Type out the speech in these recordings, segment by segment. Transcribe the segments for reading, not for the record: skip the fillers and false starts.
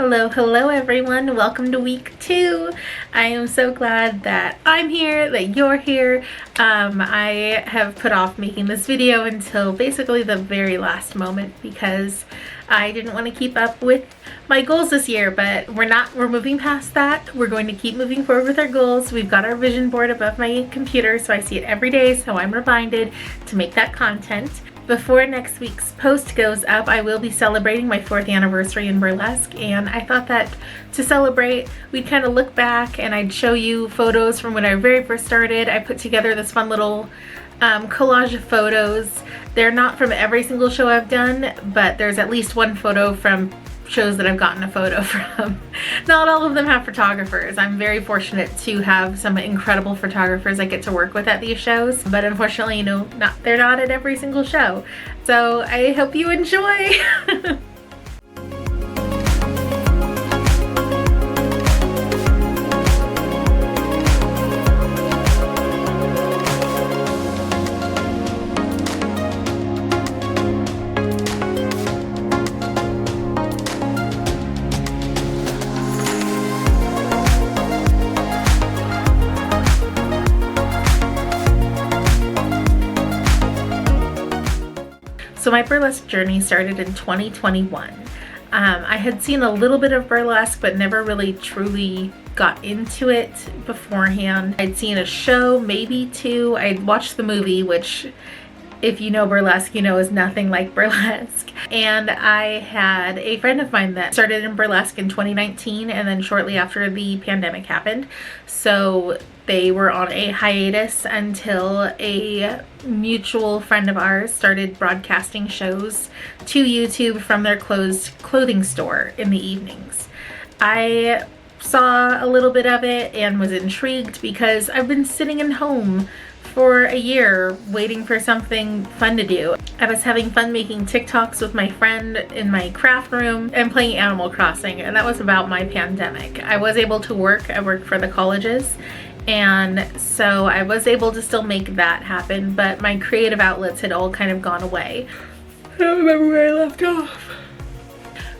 Hello everyone. Welcome to week 2. I am so glad that I'm here, that you're here. I have put off making this video until basically the very last moment because I didn't want to keep up with my goals this year, but we're moving past that. We're going to keep moving forward with our goals. We've got our vision board above my computer, so I see it every day, so I'm reminded to make that content. Before next week's post goes up, I will be celebrating my 4th anniversary in burlesque, and I thought that to celebrate, we'd kind of look back and I'd show you photos from when I very first started. I put together this fun little collage of photos. They're not from every single show I've done, but there's at least one photo from shows that I've gotten a photo from. Not all of them have photographers. I'm very fortunate to have some incredible photographers I get to work with at these shows, but unfortunately, you know, they're not at every single show. So I hope you enjoy. So my burlesque journey started in 2021. I had seen a little bit of burlesque, but never really truly got into it beforehand. I'd seen a show, maybe 2. I'd watched the movie, which if you know burlesque, you know is nothing like burlesque. And I had a friend of mine that started in burlesque in 2019, and then shortly after the pandemic happened. So they were on a hiatus until a mutual friend of ours started broadcasting shows to YouTube from their closed clothing store in the evenings. I saw a little bit of it and was intrigued because I've been sitting at home for a year waiting for something fun to do. I was having fun making TikToks with my friend in my craft room and playing Animal Crossing, and that was about my pandemic. I was able to work. I worked for the colleges, and so I was able to still make that happen, but my creative outlets had all kind of gone away. I don't remember where I left off.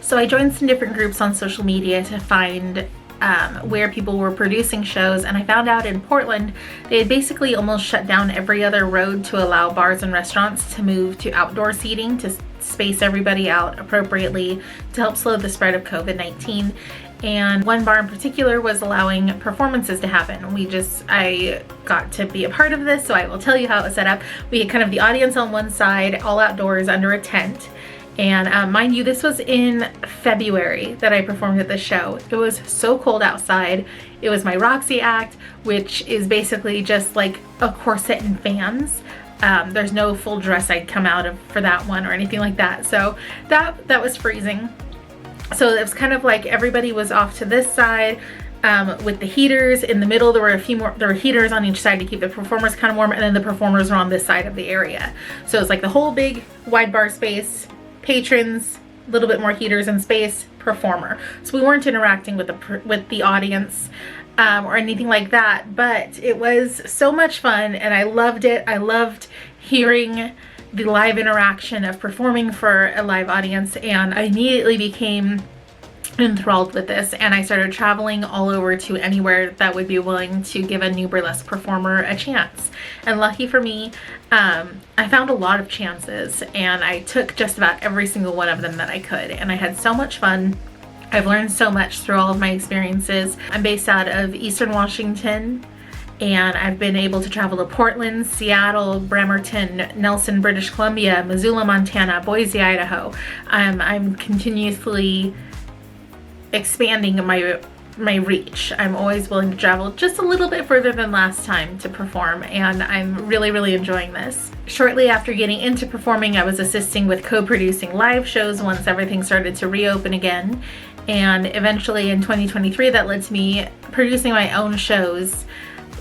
So I joined some different groups on social media to find where people were producing shows, and I found out in Portland they had basically almost shut down every other road to allow bars and restaurants to move to outdoor seating to space everybody out appropriately to help slow the spread of COVID-19. And one bar in particular was allowing performances to happen. I got to be a part of this, so I will tell you how it was set up. We had kind of the audience on one side, all outdoors under a tent. And mind you, this was in February that I performed at this show. It was so cold outside. It was my Roxy act, which is basically just like a corset and fans. There's no full dress I'd come out of for that one or anything like that. So that was freezing. So it was kind of like everybody was off to this side with the heaters. In the middle there were heaters on each side to keep the performers kind of warm, and then the performers were on this side of the area. So it's like the whole big wide bar space, patrons, a little bit more heaters and space, performer. So we weren't interacting with the audience or anything like that, but it was so much fun and I loved it. I loved hearing the live interaction of performing for a live audience, and I immediately became enthralled with this, and I started traveling all over to anywhere that would be willing to give a new burlesque performer a chance. And lucky for me, I found a lot of chances, and I took just about every single one of them that I could, and I had so much fun. I've learned so much through all of my experiences. I'm based out of Eastern Washington, and I've been able to travel to Portland, Seattle, Bremerton, Nelson, British Columbia, Missoula, Montana, Boise, Idaho. I'm continuously expanding my reach. I'm always willing to travel just a little bit further than last time to perform, and I'm really enjoying this. Shortly after getting into performing, I was assisting with co-producing live shows once everything started to reopen again, and eventually in 2023 that led to me producing my own shows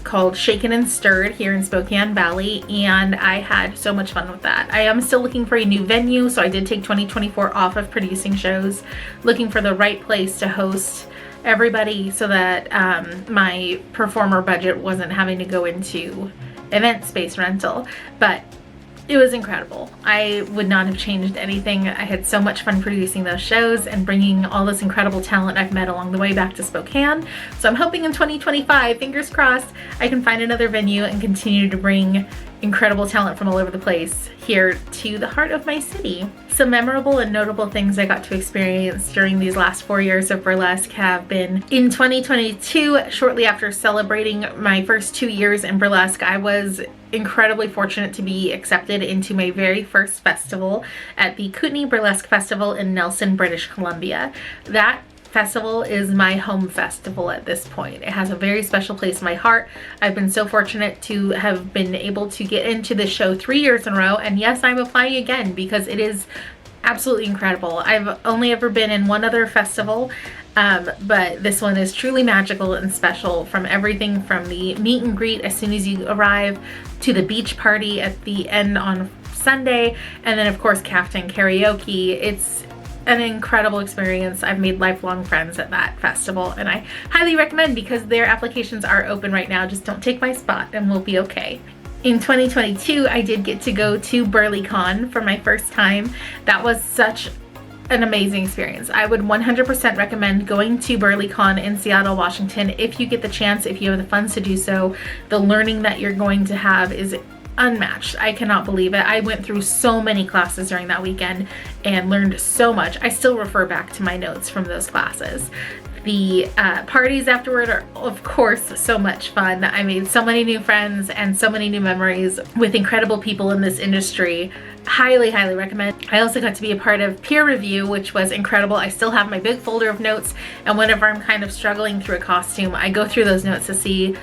called Shaken and Stirred here in Spokane Valley, and I had so much fun with that. I am still looking for a new venue, so I did take 2024 off of producing shows, looking for the right place to host everybody so that my performer budget wasn't having to go into event space rental. But It was incredible. I would not have changed anything. I had so much fun producing those shows and bringing all this incredible talent I've met along the way back to Spokane. So I'm hoping in 2025, fingers crossed, I can find another venue and continue to bring incredible talent from all over the place here to the heart of my city. Some memorable and notable things I got to experience during these last 4 years of burlesque have been in 2022, shortly after celebrating my first 2 years in burlesque, I was incredibly fortunate to be accepted into my very first festival at the Kootenay Burlesque Festival in Nelson, British Columbia. That festival is my home festival at this point. It has a very special place in my heart. I've been so fortunate to have been able to get into this show 3 years in a row, and yes, I'm applying again because it is absolutely incredible. I've only ever been in one other festival, but this one is truly magical and special, from everything from the meet and greet as soon as you arrive to the beach party at the end on Sunday, and then of course caftan karaoke. It's an incredible experience. I've made lifelong friends at that festival, and I highly recommend because their applications are open right now. Just don't take my spot and we'll be okay. In 2022, I did get to go to BurlyCon for my first time. That was such an amazing experience. I would 100% recommend going to BurlyCon in Seattle, Washington if you get the chance, if you have the funds to do so. The learning that you're going to have is unmatched. I cannot believe it. I went through so many classes during that weekend and learned so much. I still refer back to my notes from those classes. The parties afterward are, of course, so much fun. I made so many new friends and so many new memories with incredible people in this industry. Highly, highly recommend. I also got to be a part of peer review, which was incredible. I still have my big folder of notes, and whenever I'm kind of struggling through a costume, I go through those notes to see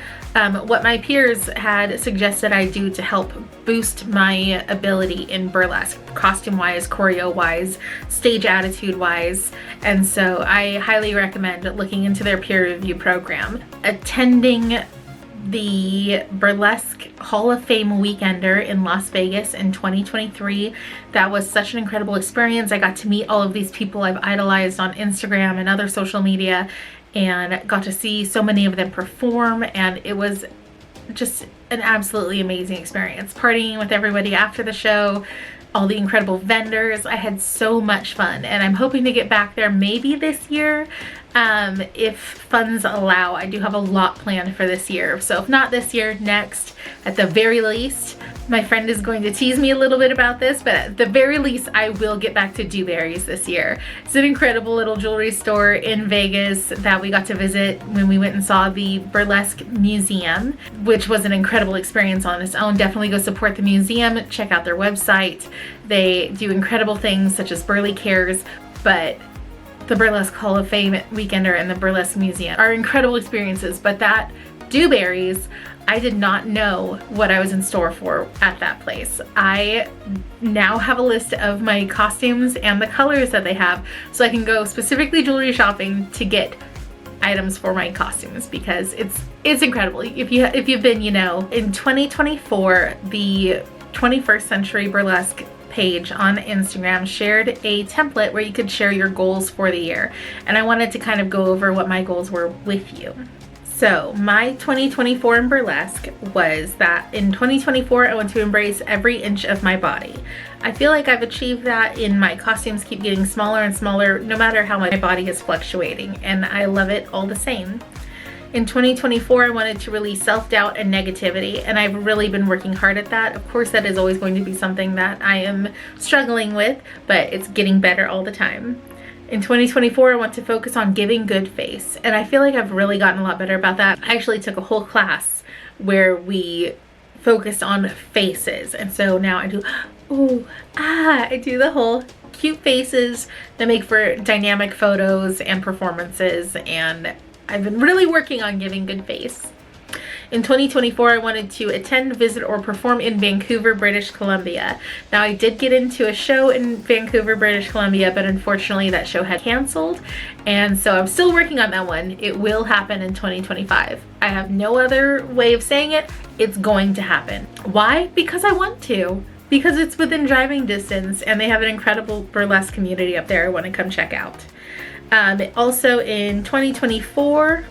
what my peers had suggested I do to help boost my ability in burlesque, costume-wise, choreo-wise, stage attitude-wise. And so I highly recommend looking into their peer review program. Attending the Burlesque Hall of Fame Weekender in Las Vegas in 2023. That was such an incredible experience. I got to meet all of these people I've idolized on Instagram and other social media, and got to see so many of them perform, and it was just an absolutely amazing experience. Partying with everybody after the show, all the incredible vendors. I had so much fun, and I'm hoping to get back there maybe this year if funds allow. I do have a lot planned for this year, so if not this year, next at the very least. My friend is going to tease me a little bit about this, but at the very least, I will get back to Dewberry's this year. It's an incredible little jewelry store in Vegas that we got to visit when we went and saw the Burlesque Museum, which was an incredible experience on its own. Definitely go support the museum, check out their website. They do incredible things such as Burly Cares, but the Burlesque Hall of Fame Weekender and the Burlesque Museum are incredible experiences, but that Dewberry's, I did not know what I was in store for at that place. I now have a list of my costumes and the colors that they have, so I can go specifically jewelry shopping to get items for my costumes, because it's incredible. If you've been, you know. In 2024, the 21st Century Burlesque page on Instagram shared a template where you could share your goals for the year, and I wanted to kind of go over what my goals were with you. So my 2024 in burlesque was that in 2024 I want to embrace every inch of my body. I feel like I've achieved that. In my costumes keep getting smaller and smaller no matter how my body is fluctuating, and I love it all the same. In 2024 I wanted to release self-doubt and negativity, and I've really been working hard at that. Of course, that is always going to be something that I am struggling with, but it's getting better all the time. In 2024, I want to focus on giving good face, and I feel like I've really gotten a lot better about that. I actually took a whole class where we focused on faces, and so now I do, I do the whole cute faces that make for dynamic photos and performances, and I've been really working on giving good face. In 2024, I wanted to attend, visit, or perform in Vancouver, British Columbia. Now, I did get into a show in Vancouver, British Columbia, but unfortunately that show had canceled, and so I'm still working on that one. It will happen in 2025. I have no other way of saying it. It's going to happen. Why? Because I want to. Because it's within driving distance, and they have an incredible burlesque community up there I want to come check out. Also in 2024,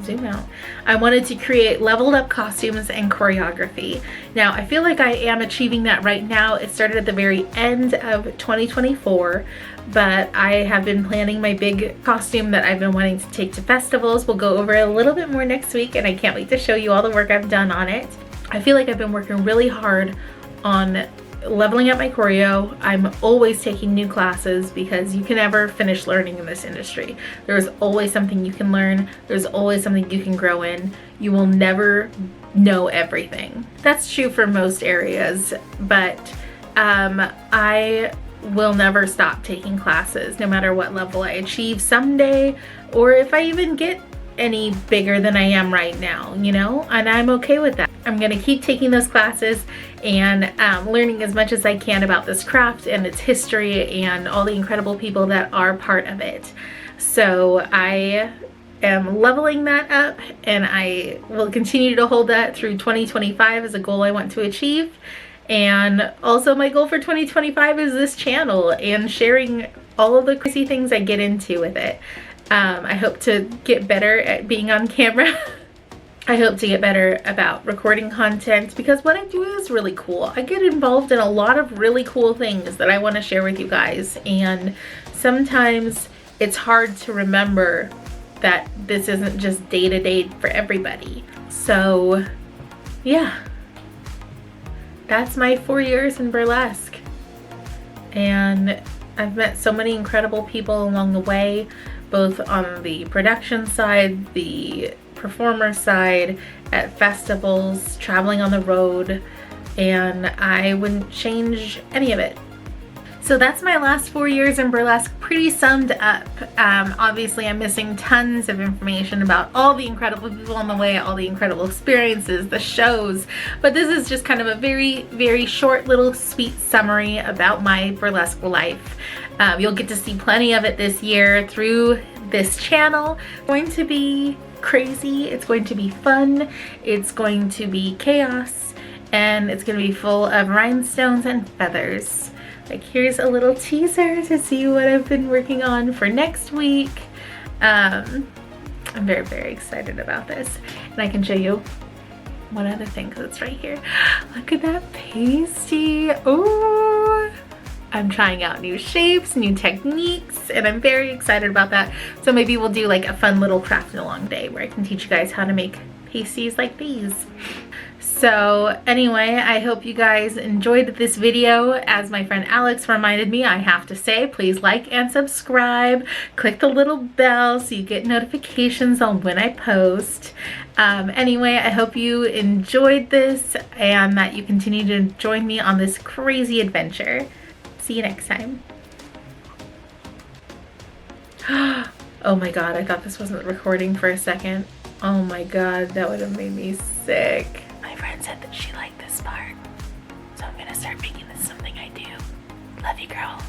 zoom out. I wanted to create leveled up costumes and choreography. Now, I feel like I am achieving that right now. It started at the very end of 2024, but I have been planning my big costume that I've been wanting to take to festivals. We'll go over it a little bit more next week, and I can't wait to show you all the work I've done on it. I feel like I've been working really hard on leveling up my choreo. I'm always taking new classes because you can never finish learning in this industry. There's always something you can learn. There's always something you can grow in. You will never know everything. That's true for most areas, but I will never stop taking classes no matter what level I achieve someday, or if I even get any bigger than I am right now, you know, and I'm okay with that. I'm gonna keep taking those classes and learning as much as I can about this craft and its history and all the incredible people that are part of it. So I am leveling that up, and I will continue to hold that through 2025 as a goal I want to achieve. And also my goal for 2025 is this channel and sharing all of the crazy things I get into with it. I hope to get better at being on camera. I hope to get better about recording content, because what I do is really cool. I get involved in a lot of really cool things that I want to share with you guys, and sometimes it's hard to remember that this isn't just day-to-day for everybody. So yeah, that's my 4 years in burlesque, and I've met so many incredible people along the way, both on the production side, the performer side, at festivals, traveling on the road, and I wouldn't change any of it. So that's my last 4 years in burlesque pretty summed up. Obviously I'm missing tons of information about all the incredible people on the way, all the incredible experiences, the shows, but this is just kind of a very, very short little sweet summary about my burlesque life. You'll get to see plenty of it this year through this channel. It's going to be crazy, it's going to be fun, it's going to be chaos, and it's going to be full of rhinestones and feathers. Like, here's a little teaser to see what I've been working on for next week. I'm very, very excited about this, and I can show you one other thing because it's right here. Look at that pasty. Oh, I'm trying out new shapes, new techniques, and I'm very excited about that. So maybe we'll do like a fun little craft along day where I can teach you guys how to make pasties like these. So anyway, I hope you guys enjoyed this video. As my friend Alex reminded me, I have to say, please like and subscribe. Click the little bell so you get notifications on when I post. Anyway, I hope you enjoyed this and that you continue to join me on this crazy adventure. See you next time. Oh my god, I thought this wasn't recording for a second. Oh my god, that would have made me sick. My friend said that she liked this part, so I'm gonna start making this something I do. Love you, girl.